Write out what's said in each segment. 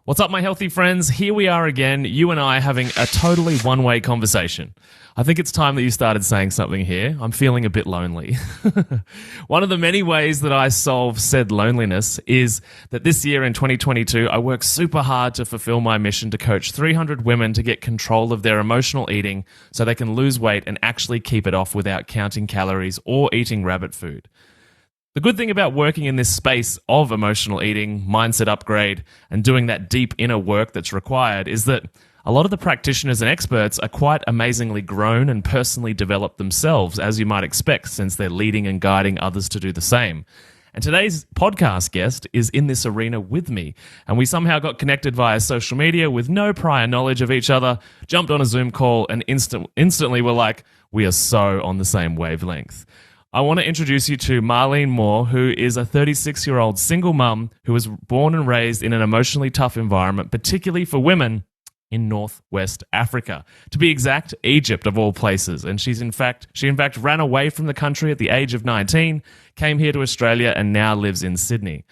What's up, my healthy friends? Here we are again, you and I having a totally one-way conversation. I think it's time that you started saying something here. I'm feeling a bit lonely. One of the many ways that I solve said loneliness is that this year in 2022, I work super hard to fulfill my mission to coach 300 women to get control of their emotional eating so they can lose weight and actually keep it off without counting calories or eating rabbit food. The good thing about working in this space of emotional eating, mindset upgrade, and doing that deep inner work that's required is that a lot of the practitioners and experts are quite amazingly grown and personally developed themselves, as you might expect, since they're leading and guiding others to do the same. And today's podcast guest is in this arena with me, and we somehow got connected via social media with no prior knowledge of each other, jumped on a Zoom call, and instantly were like, we are so on the same wavelength. I want to introduce you to Marleen Mour, who is a 36-year-old single mum who was born and raised in an emotionally tough environment, particularly for women in Northwest Africa. To be exact, Egypt of all places. And she in fact ran away from the country at the age of 19, came here to Australia, and now lives in Sydney.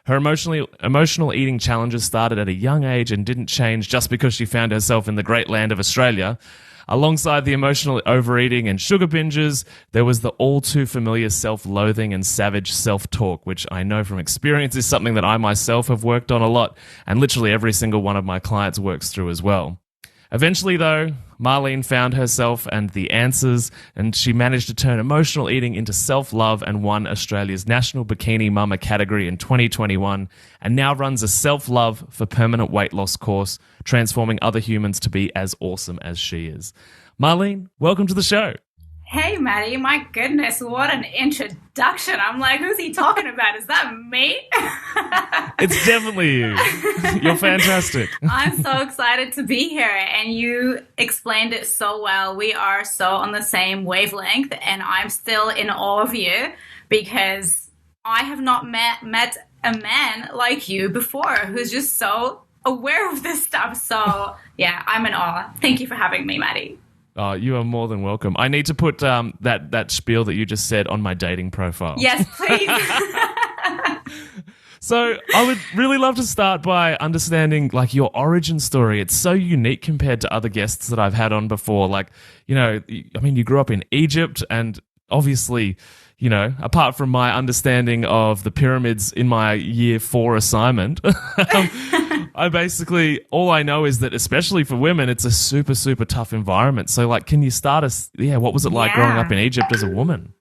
Her emotional eating challenges started at a young age and didn't change just because she found herself in the great land of Australia. Alongside the emotional overeating and sugar binges, there was the all too familiar self-loathing and savage self-talk, which I know from experience is something that I myself have worked on a lot, and literally every single one of my clients works through as well. Eventually, though, Marleen found herself and the answers, and she managed to turn emotional eating into self-love and won Australia's National Bikini Mama category in 2021, and now runs a self-love for permanent weight loss course, transforming other humans to be as awesome as she is. Marleen, welcome to the show. Hey, Matty, my goodness, what an introduction. I'm like, who's he talking about? Is that me? It's definitely you. You're fantastic. I'm so excited to be here, and you explained it so well. We are so on the same wavelength, and I'm still in awe of you because I have not met a man like you before who's just so aware of this stuff. So, yeah, I'm in awe. Thank you for having me, Matty. Oh, you are more than welcome. I need to put that spiel that you just said on my dating profile. Yes, please. So I would really love to start by understanding like your origin story. It's so unique compared to other guests that I've had on before. Like, you grew up in Egypt, and obviously, apart from my understanding of the pyramids in my year 4 assignment, all I know is that especially for women, it's a super, super tough environment. So like, can you start us? Yeah. What was it like growing up in Egypt as a woman?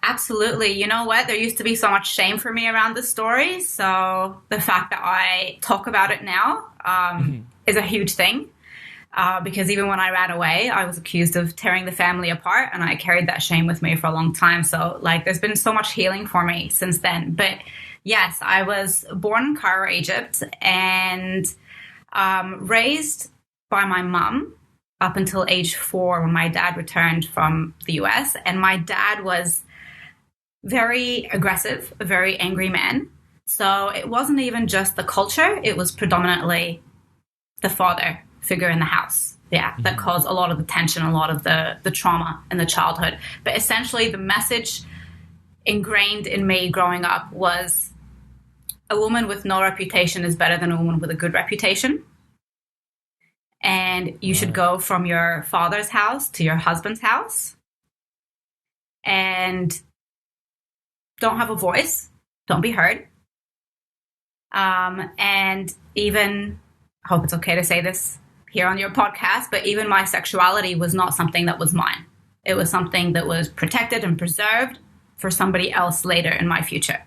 Absolutely. You know what? There used to be so much shame for me around the story. So the fact that I talk about it now is a huge thing. Because even when I ran away, I was accused of tearing the family apart, and I carried that shame with me for a long time. So like, there's been so much healing for me since then. But yes, I was born in Cairo, Egypt, and raised by my mum up until age 4 when my dad returned from the US. And my dad was very aggressive, a very angry man. So it wasn't even just the culture. It was predominantly the father figure in the house. Yeah, that caused a lot of the tension, a lot of the trauma in the childhood. But essentially the message ingrained in me growing up was a woman with no reputation is better than a woman with a good reputation. And you should go from your father's house to your husband's house and don't have a voice, don't be heard. And even, I hope it's okay to say this here on your podcast, but even my sexuality was not something that was mine. It was something that was protected and preserved for somebody else later in my future.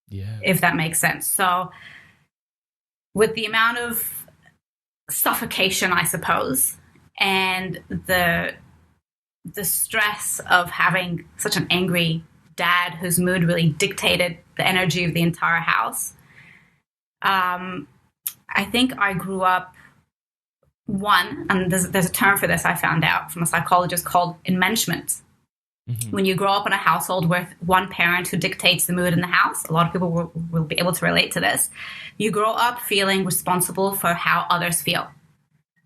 Yeah. If that makes sense. So with the amount of suffocation, I suppose, and the stress of having such an angry dad whose mood really dictated the energy of the entire house, I think I grew up and there's a term for this I found out from a psychologist called enmeshment. Mm-hmm. When you grow up in a household with one parent who dictates the mood in the house, a lot of people will be able to relate to this. You grow up feeling responsible for how others feel.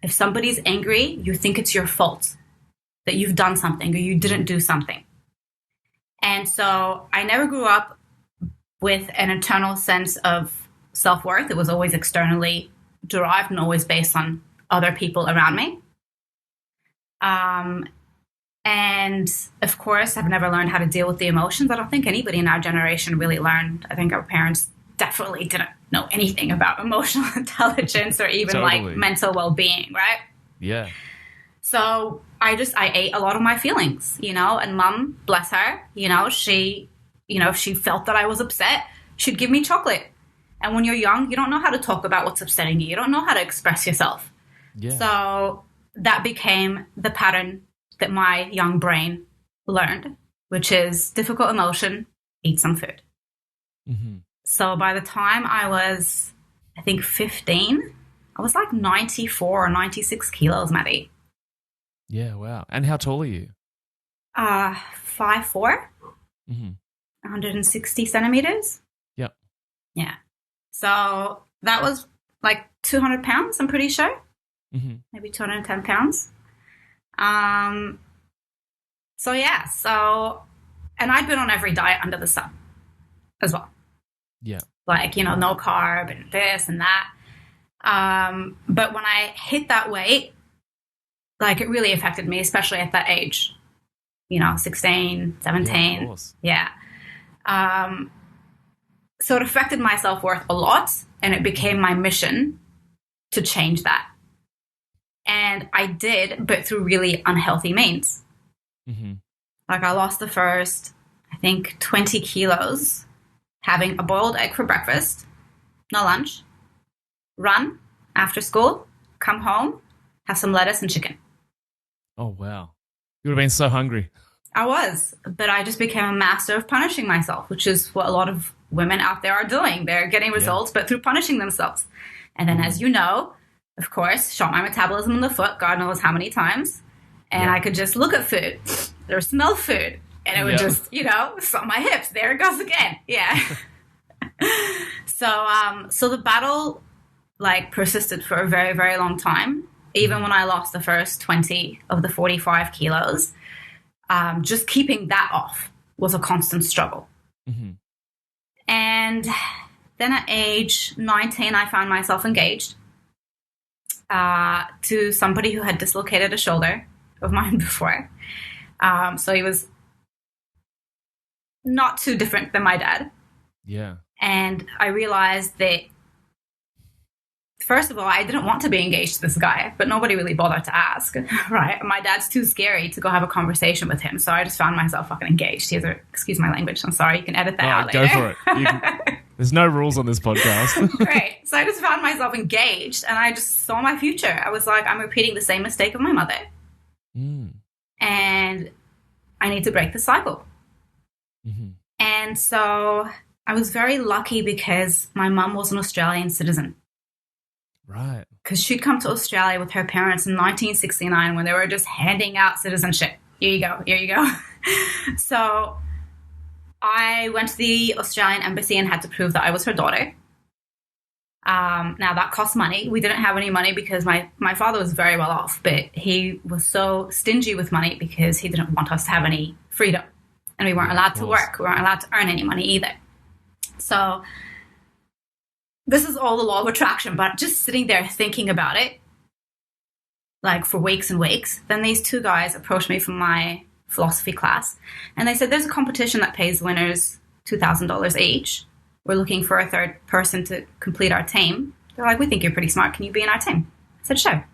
If somebody's angry, you think it's your fault, that you've done something or you didn't do something. And so I never grew up with an internal sense of self-worth. It was always externally derived and always based on other people around me. And of course, I've never learned how to deal with the emotions. I don't think anybody in our generation really learned. I think our parents definitely didn't know anything about emotional intelligence or even like mental well-being, right? Yeah. So I ate a lot of my feelings, and mum, bless her, she, if she felt that I was upset, she'd give me chocolate. And when you're young, you don't know how to talk about what's upsetting you. You don't know how to express yourself. Yeah. So that became the pattern that my young brain learned, which is difficult emotion, eat some food. Mm-hmm. So by the time I was, I think, 15, I was like 94 or 96 kilos, Matty. Yeah, wow. And how tall are you? 5'4", Mm-hmm. 160 centimeters. Yep. Yeah. So that was like 200 pounds, I'm pretty sure. Mm-hmm. Maybe 210 pounds. So yeah, and I'd been on every diet under the sun as well. Yeah. Like, no carb and this and that. But when I hit that weight, like it really affected me, especially at that age, 16, 17. Yeah, of course. Yeah. So it affected my self-worth a lot, and it became my mission to change that. And I did, but through really unhealthy means. Mm-hmm. Like I lost the first, I think, 20 kilos having a boiled egg for breakfast, no lunch, run after school, come home, have some lettuce and chicken. Oh, wow. You would have been so hungry. I was, but I just became a master of punishing myself, which is what a lot of women out there are doing. They're getting results, but through punishing themselves. And then, as you know, of course, shot my metabolism in the foot, God knows how many times. And I could just look at food or smell food, and it would just, slap my hips. There it goes again. Yeah. So the battle, like, persisted for a very, very long time. Even when I lost the first 20 of the 45 kilos, just keeping that off was a constant struggle. Mm-hmm. And then at age 19, I found myself engaged to somebody who had dislocated a shoulder of mine before. So he was not too different than my dad. Yeah. And I realized that, first of all, I didn't want to be engaged to this guy, but nobody really bothered to ask, right? My dad's too scary to go have a conversation with him, so I just found myself fucking engaged. Excuse my language, I'm sorry, you can edit that out later. Go for it. There's no rules on this podcast. Great. So I just found myself engaged, and I just saw my future. I was like, I'm repeating the same mistake of my mother. And I need to break the cycle. Mm-hmm. And so I was very lucky because my mum was an Australian citizen. Right. Because she'd come to Australia with her parents in 1969 when they were just handing out citizenship. Here you go, here you go. So I went to the Australian embassy and had to prove that I was her daughter. Now, that cost money. We didn't have any money because my father was very well off, but he was so stingy with money because he didn't want us to have any freedom. And we weren't allowed to work. We weren't allowed to earn any money either. So this is all the law of attraction, but just sitting there thinking about it, like for weeks and weeks, then these two guys approached me from my philosophy class, and they said, there's a competition that pays winners $2,000 each. We're looking for a third person to complete our team. They're like, we think you're pretty smart. Can you be in our team? I said, sure.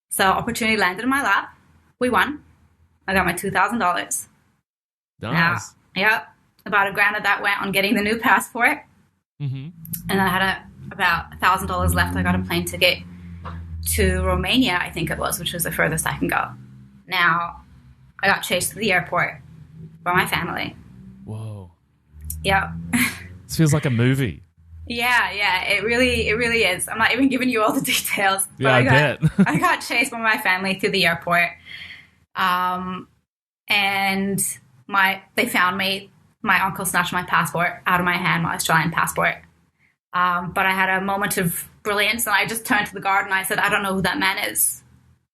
So opportunity landed in my lap. We won. I got my $2,000. Nice. Now, yeah, about $1,000 of that went on getting the new passport. Mm-hmm. And I had about $1,000 left. I got a plane ticket to Romania, I think it was, which was the furthest I can go. Now, I got chased to the airport by my family. Whoa. Yeah. This feels like a movie. Yeah, it really is. I'm not even giving you all the details. But Yeah, I bet. I got chased by my family through the airport. And they found me. My uncle snatched my passport out of my hand, my Australian passport. But I had a moment of brilliance, and I just turned to the guard and I said, I don't know who that man is,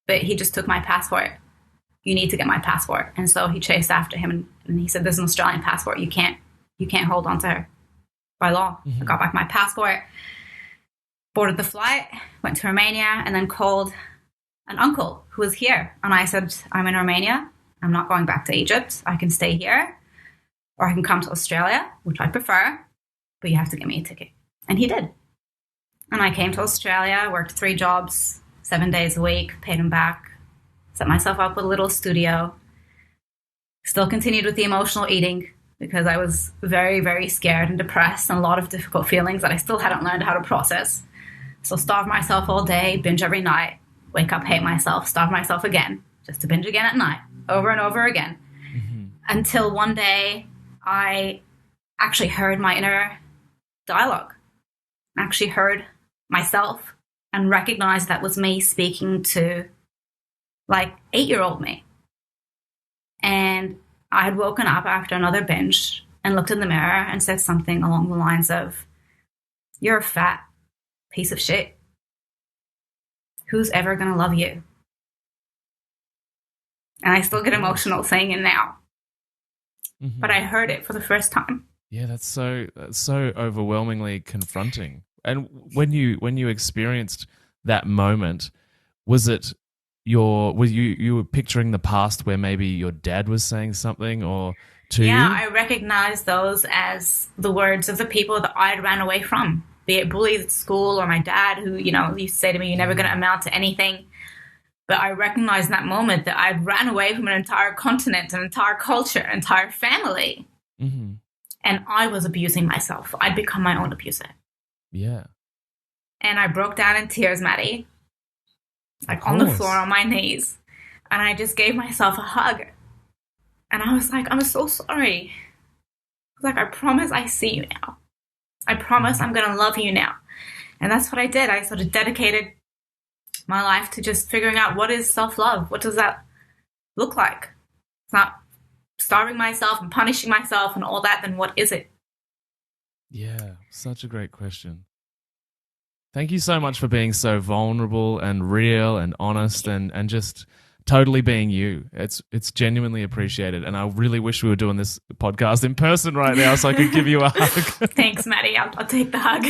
but he just took my passport. You need to get my passport. And so he chased after him, and he said, there's an Australian passport. You can't hold on to her by law. Mm-hmm. I got back my passport, boarded the flight, went to Romania, and then called an uncle who was here. And I said, I'm in Romania. I'm not going back to Egypt. I can stay here, or I can come to Australia, which I prefer, but you have to get me a ticket. And he did. And I came to Australia, worked 3 jobs, 7 days a week, paid him back, set myself up with a little studio, still continued with the emotional eating because I was very, very scared and depressed and a lot of difficult feelings that I still hadn't learned how to process. So starve myself all day, binge every night, wake up, hate myself, starve myself again, just to binge again at night, over and over again. Mm-hmm. Until one day I actually heard my inner dialogue, actually heard myself and recognized that was me speaking to like 8-year-old me. And I had woken up after another binge and looked in the mirror and said something along the lines of, you're a fat piece of shit. Who's ever going to love you? And I still get emotional saying it now. Mm-hmm. But I heard it for the first time. Yeah, that's so overwhelmingly confronting. And when you experienced that moment, was it you were picturing the past where maybe your dad was saying something or to you? Yeah, I recognized those as the words of the people that I had ran away from, be it bullies at school or my dad who, used to say to me, you're never going to amount to anything. But I recognized in that moment that I'd ran away from an entire continent, an entire culture, an entire family. Mm-hmm. And I was abusing myself. I'd become my own abuser. Yeah. And I broke down in tears, Matty, like on the floor on my knees. And I just gave myself a hug. And I was like, I'm so sorry. I was like, I promise I see you now. I promise I'm going to love you now. And that's what I did. I sort of dedicated my life to just figuring out what is self-love. What does that look like? It's not starving myself and punishing myself and all that. Then what is it? Yeah, such a great question. Thank you so much for being so vulnerable and real and honest and just totally being you. It's genuinely appreciated. And I really wish we were doing this podcast in person right now so I could give you a hug. Thanks, Matty. I'll take the hug.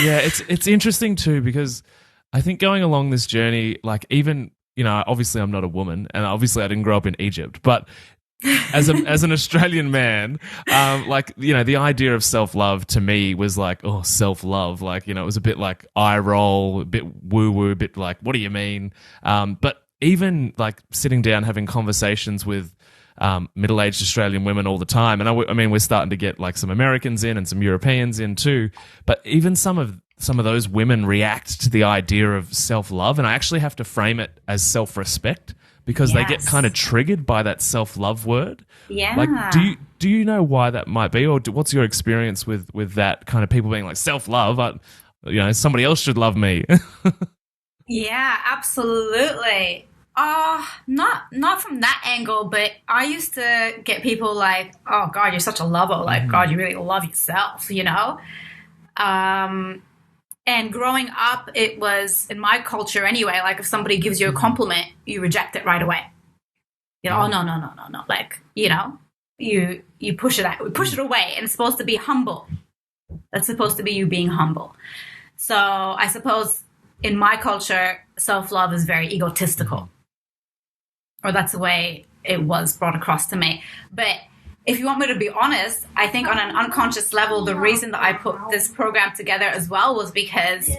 Yeah, it's interesting too because I think going along this journey, like even, obviously I'm not a woman and obviously I didn't grow up in Egypt, but as an Australian man, the idea of self-love to me was like, oh, self-love. Like, it was a bit like eye roll, a bit woo-woo, a bit like, what do you mean? But even like sitting down, having conversations with middle-aged Australian women all the time. And I mean, we're starting to get like some Americans in and some Europeans in too. But even some of those women react to the idea of self-love. And I actually have to frame it as self-respect. Because they get kind of triggered by that self-love word. Yeah. Like, do you know why that might be, or what's your experience with that kind of people being like self-love? Somebody else should love me. Yeah, absolutely. Not from that angle, but I used to get people like, "Oh God, you're such a lover!" Like, God, you really love yourself, And growing up, it was, in my culture anyway, like if somebody gives you a compliment, you reject it right away. Oh, no. Like, you push it out. We push it away, and it's supposed to be humble. That's supposed to be you being humble. So I suppose in my culture, self-love is very egotistical. Or that's the way it was brought across to me. But if you want me to be honest, I think on an unconscious level, the reason that I put this program together as well was because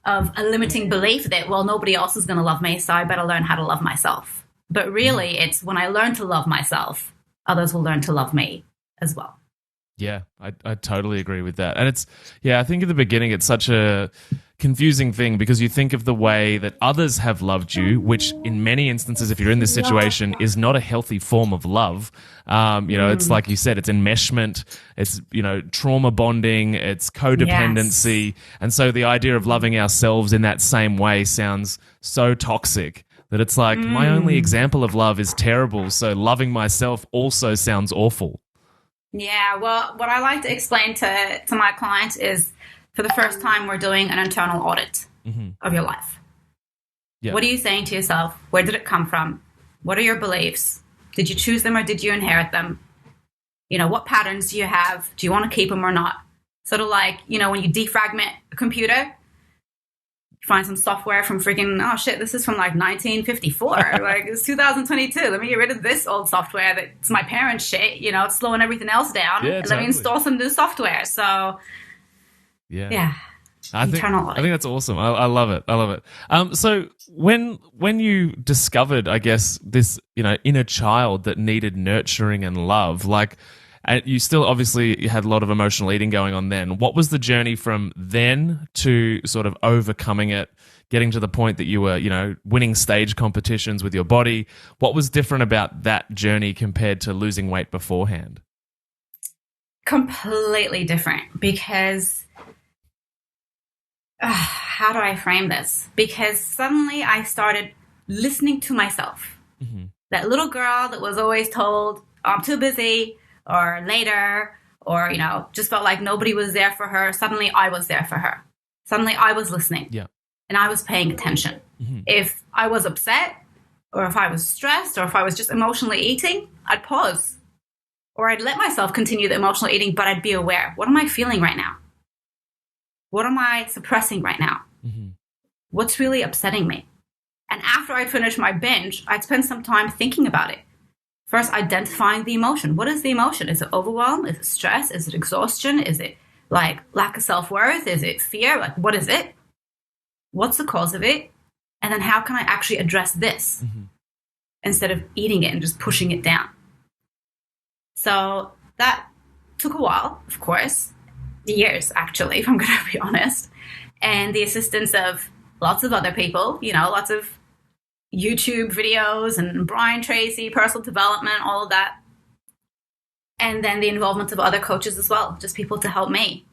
of a limiting belief that, well, nobody else is going to love me, so I better learn how to love myself. But really, it's when I learn to love myself, others will learn to love me as well. Yeah, I totally agree with that. And I think at the beginning, it's such a confusing thing because you think of the way that others have loved you, which in many instances, if you're in this situation, is not a healthy form of love. It's like you said, it's enmeshment, it's, trauma bonding, it's codependency. Yes. And so the idea of loving ourselves in that same way sounds so toxic that it's like my only example of love is terrible. So loving myself also sounds awful. Yeah, well, what I like to explain to my clients is for the first time, we're doing an internal audit of your life. Yeah. What are you saying to yourself? Where did it come from? What are your beliefs? Did you choose them or did you inherit them? What patterns do you have? Do you want to keep them or not? Sort of like, when you defragment a computer, find some software from freaking, oh shit, this is from like 1954. Like, it's 2022. Let me get rid of this old software that's my parents' shit. You know, it's slowing everything else down. Yeah, and totally. let me install some new software. So, yeah. I think that's awesome. I love it. I love it. So when you discovered, I guess, this, you know, inner child that needed nurturing and love, like, and you still obviously had a lot of emotional eating going on then. What was the journey from then to sort of overcoming it, getting to the point that you were, you know, winning stage competitions with your body? What was different about that journey compared to losing weight beforehand? Completely different, because how do I frame this? Because suddenly I started listening to myself. Mm-hmm. That little girl that was always told, oh, I'm too busy, or later, or, you know, just felt like nobody was there for her. Suddenly I was there for her. Suddenly I was listening. Yeah. And I was paying attention. Mm-hmm. If I was upset, or if I was stressed, or if I was just emotionally eating, I'd pause. Or I'd let myself continue the emotional eating, but I'd be aware. What am I feeling right now? What am I suppressing right now? Mm-hmm. What's really upsetting me? And after I'd finished my binge, I'd spend some time thinking about it. First, identifying the emotion. What is the emotion? Is it overwhelm? Is it stress? Is it exhaustion? Is it like lack of self-worth? Is it fear? Like, what is it? What's the cause of it? And then how can I actually address this instead of eating it and just pushing it down? So that took a while, of course, years actually, if I'm going to be honest, and the assistance of lots of other people, you know, lots of YouTube videos and Brian Tracy, personal development, all of that. And then the involvement of other coaches as well, just people to help me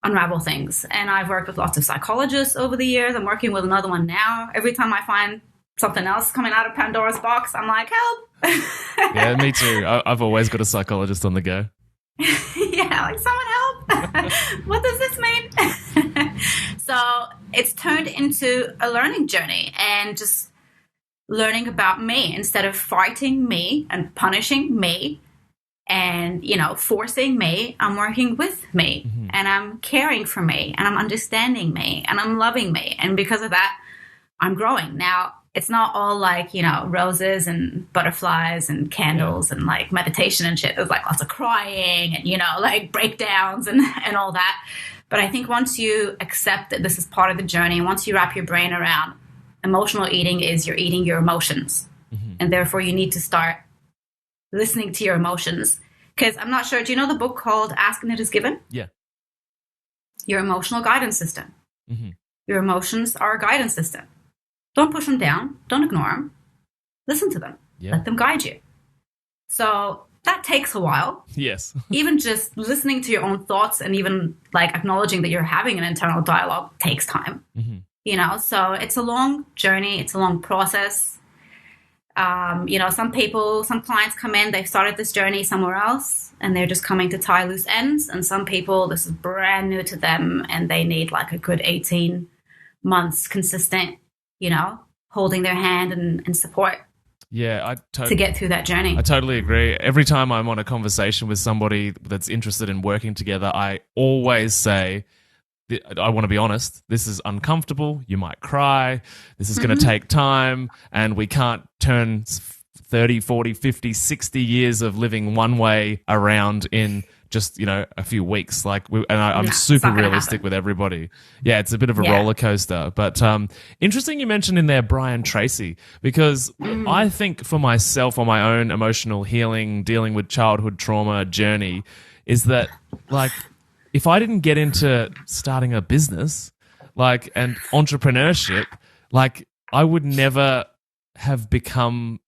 unravel things. And I've worked with lots of psychologists over the years. I'm working with another one now. Every time I find something else coming out of Pandora's box, I'm like, help. Yeah, me too. I've always got a psychologist on the go. Yeah, like, someone help. What does this mean? So it's turned into a learning journey and just learning about me instead of fighting me and punishing me and, you know, forcing me. I'm working with me and I'm caring for me and I'm understanding me and I'm loving me. And because of that, I'm growing. Now, it's not all like, you know, roses and butterflies and candles and like meditation and shit. There's like lots of crying and, you know, like breakdowns and all that. But I think once you accept that this is part of the journey, once you wrap your brain around emotional eating is you're eating your emotions. And therefore you need to start listening to your emotions. Because I'm not sure, do you know the book called Ask and It Is Given? Yeah. Your emotional guidance system. Your emotions are a guidance system. Don't push them down. Don't ignore them. Listen to them. Yeah. Let them guide you. So that takes a while. Yes. Even just listening to your own thoughts and even like acknowledging that you're having an internal dialogue takes time. You know, so it's a long journey. It's a long process. You know, some clients come in, they've started this journey somewhere else and they're just coming to tie loose ends. And some people, this is brand new to them and they need like a good 18 months consistent, you know, holding their hand and support. Yeah, to get through that journey. I totally agree. Every time I'm on a conversation with somebody that's interested in working together, I always say, I want to be honest, this is uncomfortable. You might cry. This is going to take time. And we can't turn 30, 40, 50, 60 years of living one way around in just, you know, a few weeks. I'm super realistic with everybody. Yeah, it's a bit of a roller coaster. But interesting you mentioned in there Brian Tracy, because I think for myself on my own emotional healing, dealing with childhood trauma journey, is that like if I didn't get into starting a business and entrepreneurship, like I would never have become,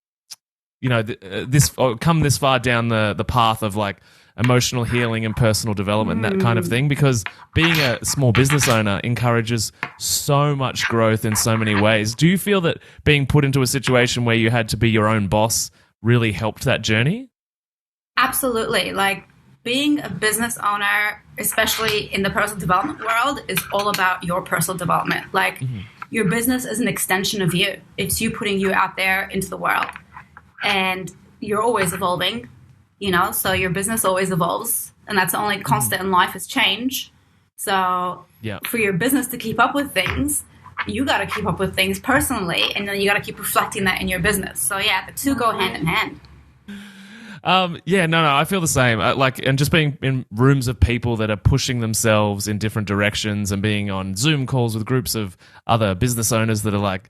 you know, come this far down the path of like emotional healing and personal development and that kind of thing, because being a small business owner encourages so much growth in so many ways. Do you feel that being put into a situation where you had to be your own boss really helped that journey? Absolutely. Like being a business owner, especially in the personal development world, is all about your personal development. Like your business is an extension of you. It's you putting you out there into the world. And you're always evolving, you know, so your business always evolves. And that's the only constant in life is change. So Yeah. for your business to keep up with things, you got to keep up with things personally, and then you got to keep reflecting that in your business. So yeah, the two go hand in hand. I feel the same. And just being in rooms of people that are pushing themselves in different directions, and being on Zoom calls with groups of other business owners that are like,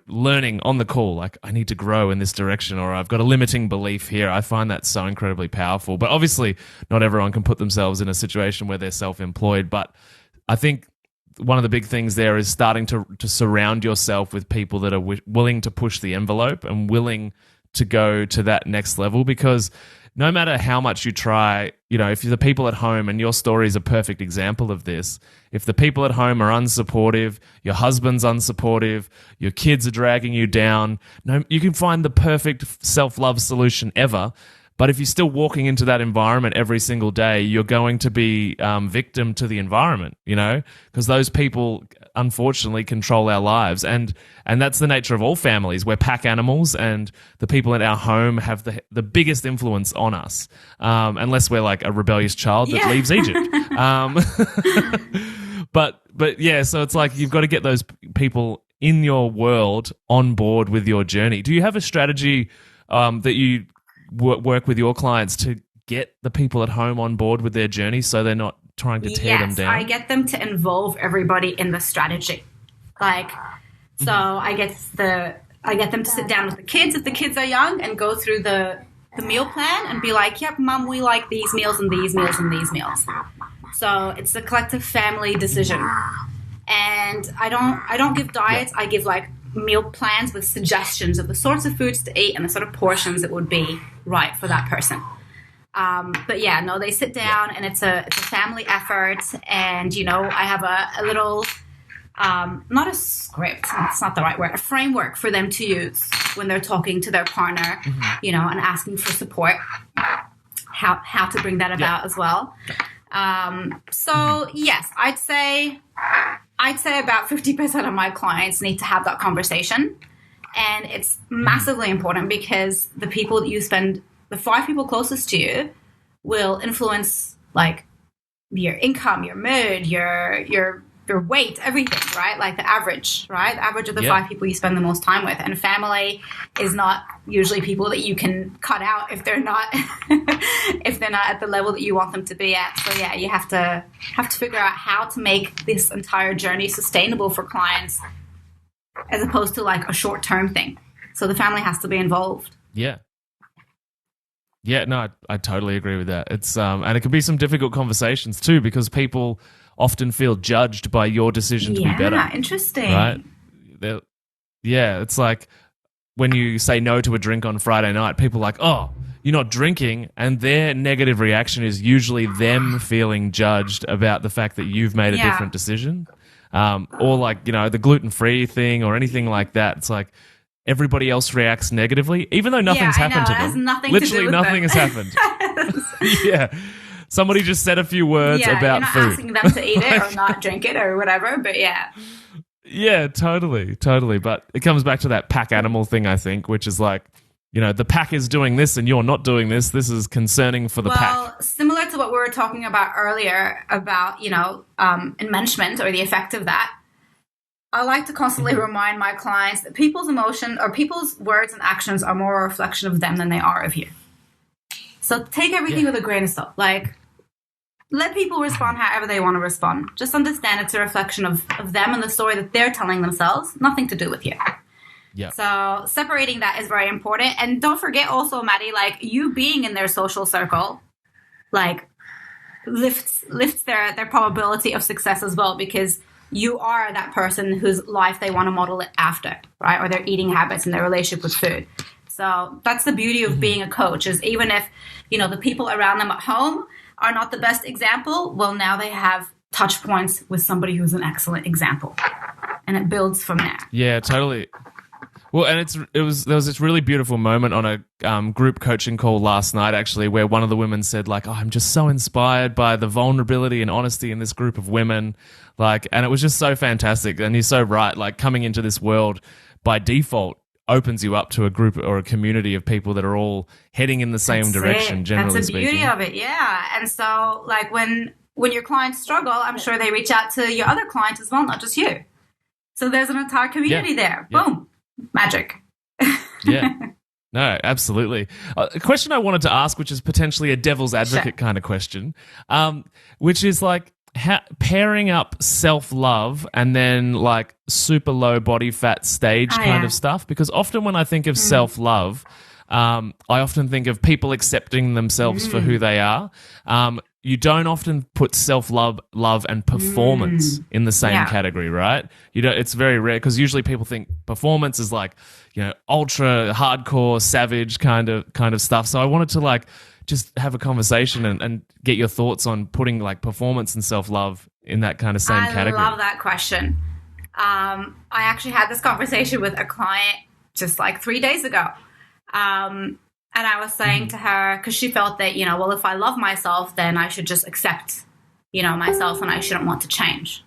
learning on the call, like, I need to grow in this direction, or I've got a limiting belief here. I find that so incredibly powerful. But obviously, not everyone can put themselves in a situation where they're self-employed. But I think one of the big things there is starting to surround yourself with people that are willing to push the envelope and willing to go to that next level, because no matter how much you try, if the people at home, and your story is a perfect example of this, if the people at home are unsupportive, your husband's unsupportive, your kids are dragging you down, you can find the perfect self-love solution ever. But if you're still walking into that environment every single day, you're going to be victim to the environment, because those people unfortunately control our lives. And that's the nature of all families. We're pack animals, and the people in our home have the biggest influence on us, unless we're like a rebellious child that leaves Egypt. But yeah, so it's like you've got to get those people in your world on board with your journey. Do you have a strategy that you work with your clients to get the people at home on board with their journey, so they're not trying to tear them down? I get them to involve everybody in the strategy. So I get them to sit down with the kids if the kids are young, and go through the meal plan and be like, yep, Mom, we like these meals and these meals and these meals. So it's a collective family decision. And I don't give diets. I give like meal plans with suggestions of the sorts of foods to eat and the sort of portions that would be right for that person. But yeah, no, they sit down, and it's a family effort. And, I have a little, not a script, that's not the right word, a framework for them to use when they're talking to their partner, and asking for support, how to bring that about as well. So yes, I'd say about 50% of my clients need to have that conversation. And it's massively important, because the people that you spend, the 5 people closest to you, will influence like your income, your mood, your weight, everything, right? Like the average, right? The average of the 5 people you spend the most time with. And family is not usually people that you can cut out if they're not at the level that you want them to be at. So yeah, you have to figure out how to make this entire journey sustainable for clients, as opposed to like a short-term thing. So the family has to be involved. Yeah. Yeah, no, I totally agree with that. It's and it can be some difficult conversations too, because people often feel judged by your decision to be better. Yeah, interesting. Right? It's like when you say no to a drink on Friday night, people are like, oh, you're not drinking, and their negative reaction is usually them feeling judged about the fact that you've made a different decision. Or like, the gluten-free thing or anything like that. It's like everybody else reacts negatively, even though nothing's happened to them. It has nothing Literally to do with nothing them. has happened. Yeah. Somebody just said a few words about you're not food. asking them to eat it or not drink it or whatever, but yeah. Yeah, totally. But it comes back to that pack animal thing, I think, which is like, the pack is doing this and you're not doing this. This is concerning for the pack. Well, similar to what we were talking about earlier about, enmeshment or the effect of that, I like to constantly remind my clients that people's emotion or people's words and actions are more a reflection of them than they are of you. So take everything with a grain of salt. Like, let people respond however they want to respond. Just understand it's a reflection of them and the story that they're telling themselves, nothing to do with you. Yeah. So separating that is very important. And don't forget also, Matty, like you being in their social circle, like lifts their probability of success as well, because you are that person whose life they want to model it after, right? Or their eating habits and their relationship with food. So that's the beauty of being a coach, is even if, the people around them at home are not the best example, well, now they have touch points with somebody who's an excellent example. And it builds from there. Yeah, totally. Well, and there was this really beautiful moment on a group coaching call last night, actually, where one of the women said, like, oh, I'm just so inspired by the vulnerability and honesty in this group of women. Like, and it was just so fantastic. And you're so right. Like, coming into this world by default opens you up to a group or a community of people that are all heading in the same direction, generally speaking. That's the beauty of it, yeah. And so, like, when when your clients struggle, I'm sure they reach out to your other clients as well, not just you. So there's an entire community there. Yeah. Boom. Magic. Yeah. No, absolutely. A question I wanted to ask, which is potentially a devil's advocate kind of question, which is like pairing up self-love and then like super low body fat stage kind of stuff. Because often when I think of self-love, I often think of people accepting themselves for who they are. You don't often put self-love, love, and performance in the same category, right? It's very rare because usually people think performance is like, ultra hardcore, savage kind of stuff. So I wanted to like just have a conversation and get your thoughts on putting like performance and self-love in that kind of same category. I love that question. I actually had this conversation with a client just like 3 days ago. And I was saying to her, because she felt that, well, if I love myself, then I should just accept, myself and I shouldn't want to change.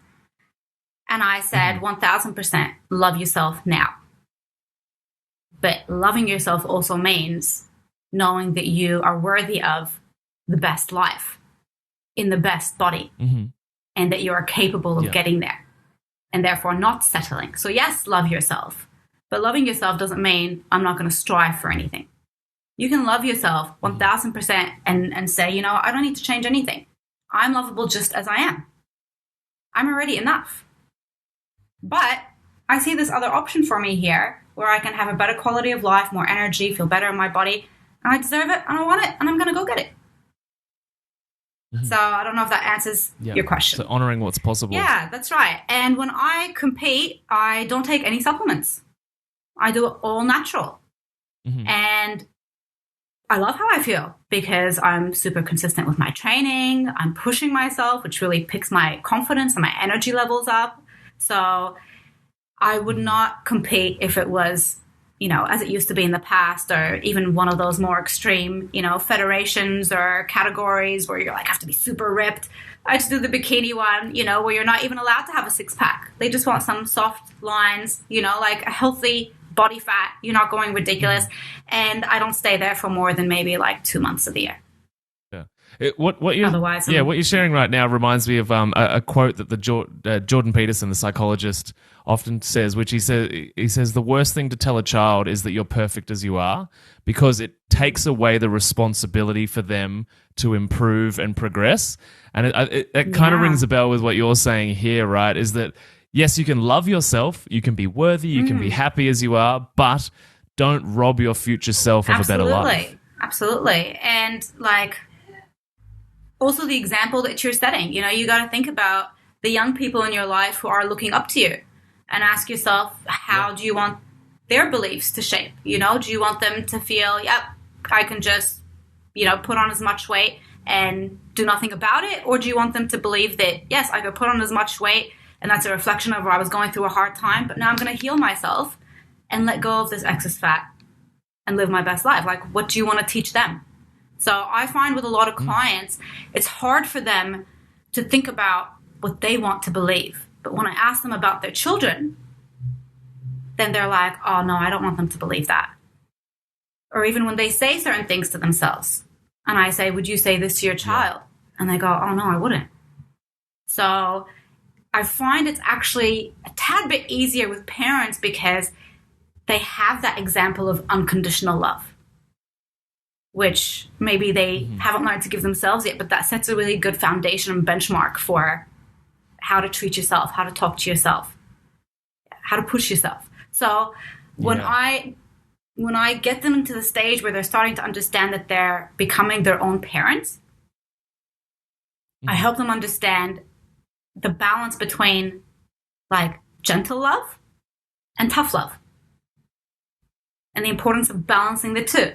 And I said, 1000% love yourself now. But loving yourself also means knowing that you are worthy of the best life in the best body and that you are capable of getting there and therefore not settling. So yes, love yourself. But loving yourself doesn't mean I'm not going to strive for anything. You can love yourself 1000% and say, I don't need to change anything. I'm lovable just as I am. I'm already enough. But I see this other option for me here where I can have a better quality of life, more energy, feel better in my body. And I deserve it and I want it and I'm going to go get it. So I don't know if that answers your question. So honoring what's possible. Yeah, that's right. And when I compete, I don't take any supplements. I do it all natural. And I love how I feel because I'm super consistent with my training. I'm pushing myself, which really picks my confidence and my energy levels up. So I would not compete if it was, as it used to be in the past, or even one of those more extreme, federations or categories where you're like, have to be super ripped. I just do the bikini one, where you're not even allowed to have a six pack. They just want some soft lines, like a healthy body fat. You're not going ridiculous. And I don't stay there for more than maybe like 2 months of the year. What you're sharing right now reminds me of a quote that the Jordan Peterson, the psychologist, often says, which he says the worst thing to tell a child is that you're perfect as you are, because it takes away the responsibility for them to improve and progress. And it kind of rings a bell with what you're saying here, right? Is that yes, you can love yourself, you can be worthy, you can be happy as you are, but don't rob your future self of a better life. Absolutely. And like, also the example that you're setting, you got to think about the young people in your life who are looking up to you and ask yourself, how do you want their beliefs to shape? Do you want them to feel, yep, I can just, put on as much weight and do nothing about it? Or do you want them to believe that, yes, I could put on as much weight and that's a reflection of where I was going through a hard time, but now I'm going to heal myself and let go of this excess fat and live my best life? Like, what do you want to teach them? So I find with a lot of clients, it's hard for them to think about what they want to believe. But when I ask them about their children, then they're like, oh, no, I don't want them to believe that. Or even when they say certain things to themselves, and I say, would you say this to your child? And they go, oh, no, I wouldn't. So I find it's actually a tad bit easier with parents because they have that example of unconditional love, which maybe they haven't learned to give themselves yet, but that sets a really good foundation and benchmark for how to treat yourself, how to talk to yourself, how to push yourself. So when I get them into the stage where they're starting to understand that they're becoming their own parents, I help them understand the balance between like gentle love and tough love and the importance of balancing the two.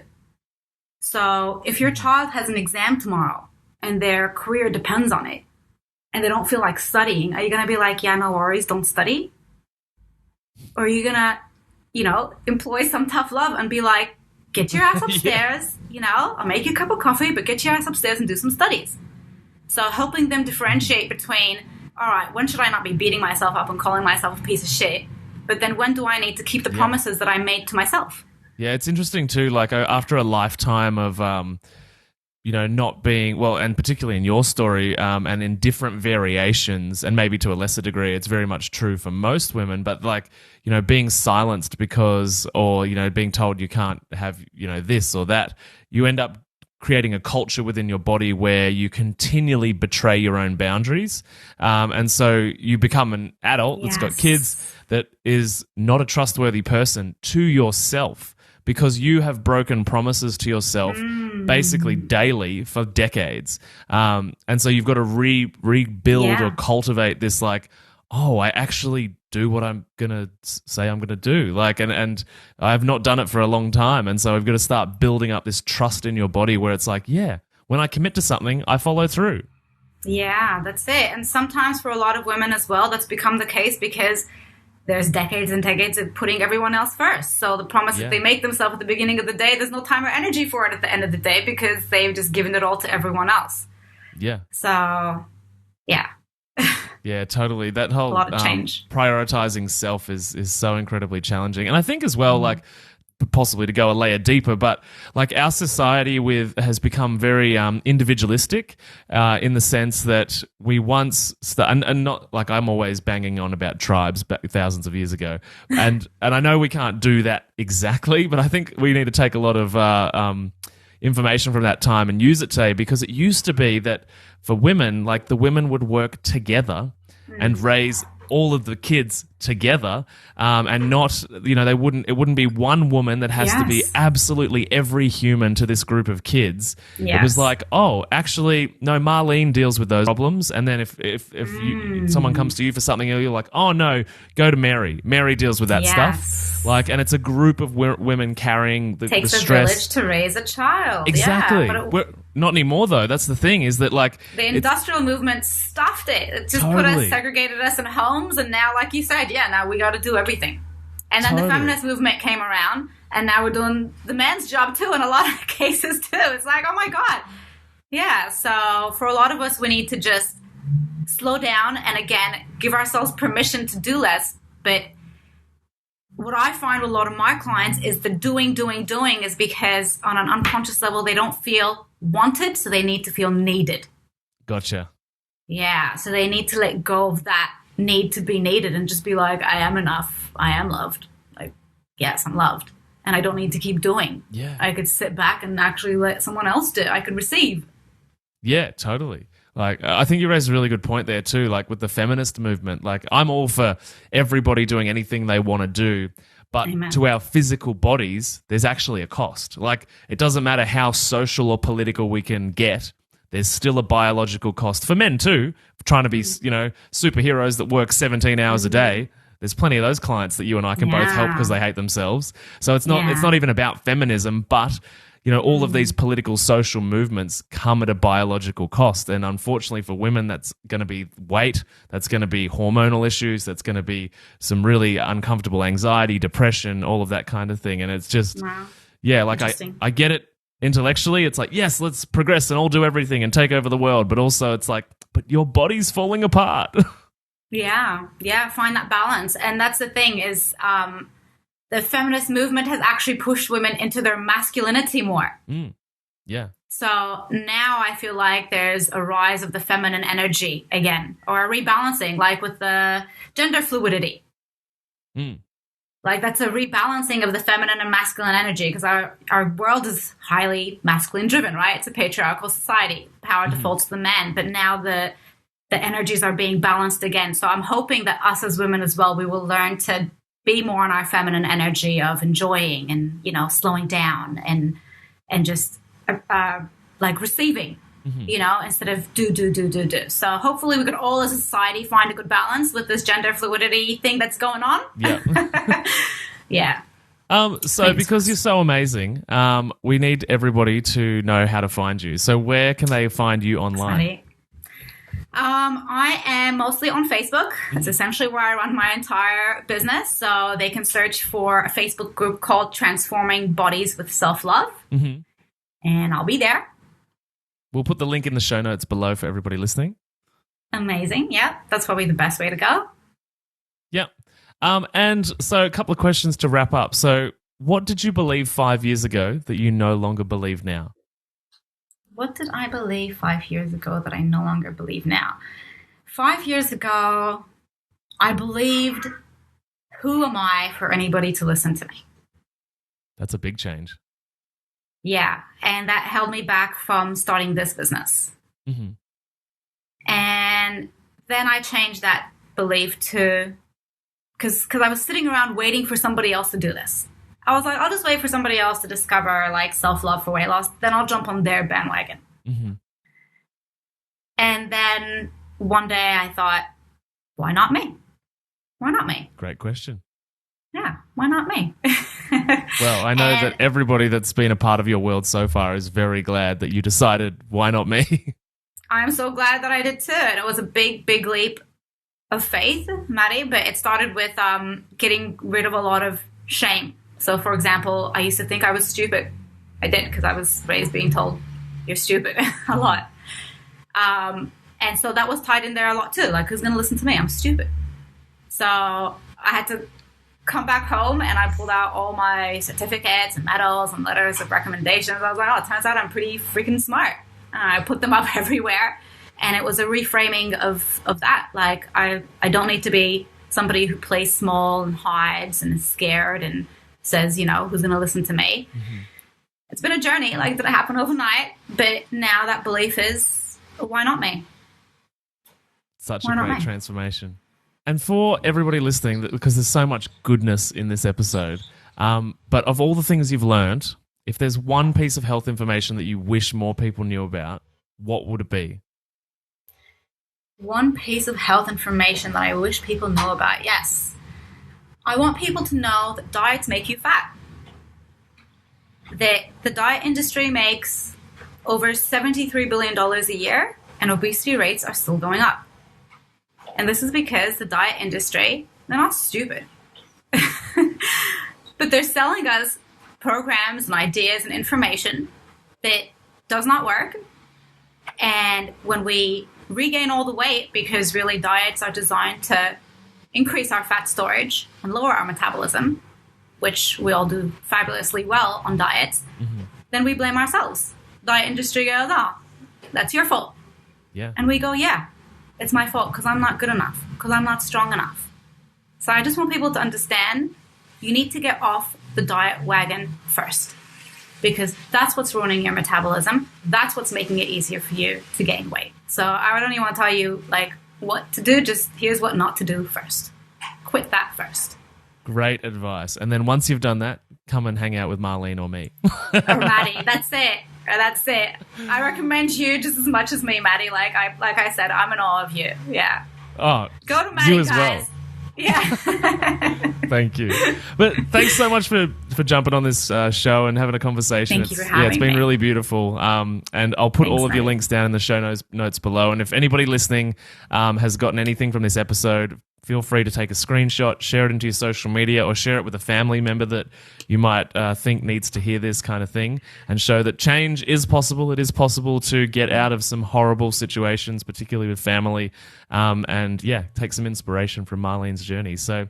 So if your child has an exam tomorrow and their career depends on it and they don't feel like studying, are you going to be like, yeah, no worries, don't study? Or are you going to, employ some tough love and be like, get your ass upstairs, I'll make you a cup of coffee, but get your ass upstairs and do some studies. So helping them differentiate between, all right, when should I not be beating myself up and calling myself a piece of shit? But then when do I need to keep the promises that I made to myself? Yeah, it's interesting too, like after a lifetime of, not being, well, and particularly in your story, and in different variations, and maybe to a lesser degree, it's very much true for most women, but like, being silenced because, or, being told you can't have, this or that, you end up creating a culture within your body where you continually betray your own boundaries. And so you become an adult that's got kids that is not a trustworthy person to yourself, because you have broken promises to yourself basically daily for decades. And so you've got to rebuild or cultivate this like, oh, I actually do what I'm going to say I'm going to do. Like, and I've not done it for a long time. And so I've got to start building up this trust in your body where it's like, yeah, when I commit to something, I follow through. Yeah, that's it. And sometimes for a lot of women as well, that's become the case because there's decades and decades of putting everyone else first. So the promise that they make themselves at the beginning of the day, there's no time or energy for it at the end of the day because they've just given it all to everyone else. Yeah. So, yeah. Yeah, totally. That whole a lot of change. Prioritizing self is so incredibly challenging. And I think as well, like, possibly to go a layer deeper, but like our society has become very individualistic in the sense that we once and not like I'm always banging on about tribes back thousands of years ago, and I know we can't do that exactly, but I think we need to take a lot of information from that time and use it today, because it used to be that for women, like the women would work together and raise all of the kids together, and not, it wouldn't be one woman that has to be absolutely every human to this group of kids. It was like, oh, actually, no, Marleen deals with those problems, and then if someone comes to you for something, you're like, oh no, go to Mary. Mary deals with that stuff. Like, and it's a group of women carrying the Takes the a stress. village to raise a child. Exactly. Yeah, not anymore, though. That's the thing, is that like the industrial movement stuffed it. It just put us, segregated us in homes, and now, like you said, now we got to do everything. And then the feminist movement came around, and now we're doing the man's job too in a lot of cases too. It's like, oh my God. Yeah, so for a lot of us, we need to just slow down and, again, give ourselves permission to do less. But what I find with a lot of my clients is the doing is because on an unconscious level, they don't feel wanted, so they need to feel needed. Gotcha. Yeah, so they need to let go of that need to be needed and just be like, I am enough. I am loved. Like, yes, I'm loved. And I don't need to keep doing. Yeah. I could sit back and actually let someone else do it. I could receive. Yeah, totally. Like, I think you raised a really good point there too, like with the feminist movement. Like, I'm all for everybody doing anything they want to do, but to our physical bodies, there's actually a cost. Like, it doesn't matter how social or political we can get, there's still a biological cost for men too, trying to be, superheroes that work 17 hours a day. There's plenty of those clients that you and I can both help because they hate themselves. So it's not even about feminism, but all of these political social movements come at a biological cost. And unfortunately for women, that's going to be weight, that's going to be hormonal issues, that's going to be some really uncomfortable anxiety, depression, all of that kind of thing. And it's just, I get it. Intellectually, it's like, yes, let's progress and all do everything and take over the world. But also it's like, but your body's falling apart. Yeah, find that balance. And that's the thing is the feminist movement has actually pushed women into their masculinity more. Yeah. So now I feel like there's a rise of the feminine energy again, or a rebalancing, like with the gender fluidity. Like, that's a rebalancing of the feminine and masculine energy, because our world is highly masculine driven, right? It's a patriarchal society. Power defaults to the men. But now the energies are being balanced again. So I'm hoping that us as women as well, we will learn to be more in our feminine energy of enjoying and, slowing down and just like receiving, instead of do. So hopefully we could all as a society find a good balance with this gender fluidity thing that's going on. Yeah. Yeah. So because you're so amazing, we need everybody to know how to find you. So where can they find you online? I am mostly on Facebook. It's essentially where I run my entire business. So they can search for a Facebook group called Transforming Bodies with Self-Love. And I'll be there. We'll put the link in the show notes below for everybody listening. Amazing. Yeah, that's probably the best way to go. Yeah. And so a couple of questions to wrap up. So what did you believe 5 years ago that you no longer believe now? What did I believe 5 years ago that I no longer believe now? 5 years ago, I believed, who am I for anybody to listen to me? That's a big change. Yeah, and that held me back from starting this business. Mm-hmm. And then I changed that belief to, because I was sitting around waiting for somebody else to do this. I was like, I'll just wait for somebody else to discover like self-love for weight loss. Then I'll jump on their bandwagon. Mm-hmm. And then one day I thought, why not me? Why not me? Great question. Yeah, why not me? Well, I know that everybody that's been a part of your world so far is very glad that you decided, why not me? I'm so glad that I did too. And it was a big, big leap of faith, Matty, but it started with getting rid of a lot of shame. So, for example, I used to think I was stupid. I did, because I was raised being told, you're stupid a lot. And so that was tied in there a lot too. Like, who's going to listen to me? I'm stupid. So I had to come back home and I pulled out all my certificates and medals and letters of recommendations. I was like, oh, it turns out I'm pretty freaking smart. And I put them up everywhere. And it was a reframing of that. Like, I don't need to be somebody who plays small and hides and is scared and says, you know, who's going to listen to me? Mm-hmm. It's been a journey. Like, did it happen overnight? But now that belief is, why not me? Such a great transformation. And for everybody listening, because there's so much goodness in this episode, but of all the things you've learned, if there's one piece of health information that you wish more people knew about, what would it be? One piece of health information that I wish people know about, yes. I want people to know that diets make you fat. That the diet industry makes over $73 billion a year, and obesity rates are still going up. And this is because the diet industry, they're not stupid. But they're selling us programs and ideas and information that does not work. And when we regain all the weight, because really diets are designed to increase our fat storage and lower our metabolism, which we all do fabulously well on diets, then we blame ourselves. The diet industry goes, oh, that's your fault. Yeah. And we go, yeah, it's my fault because I'm not good enough, because I'm not strong enough. So I just want people to understand you need to get off the diet wagon first, because that's what's ruining your metabolism. That's what's making it easier for you to gain weight. So I don't even want to tell you like what to do. Just here's what not to do first. Quit that first. Great advice. And then once you've done that, come and hang out with Marleen or me. Or Matty. That's it. That's it. I recommend you just as much as me, Matty. Like I said, I'm in awe of you. Yeah. Oh, go to Matty, you as guys. Well. Yeah. Thank you. But thanks so much for jumping on this show and having a conversation. Thank you for having me. It's been really beautiful. And I'll put all of your links down in the show notes below. And if anybody listening has gotten anything from this episode, feel free to take a screenshot, share it into your social media, or share it with a family member that you might think needs to hear this kind of thing, and show that change is possible. It is possible to get out of some horrible situations, particularly with family, and take some inspiration from Marleen's journey. So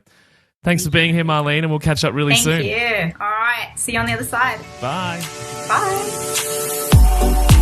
thanks for being here, Marleen, and we'll catch up really soon. Thank you. All right. See you on the other side. Bye. Bye.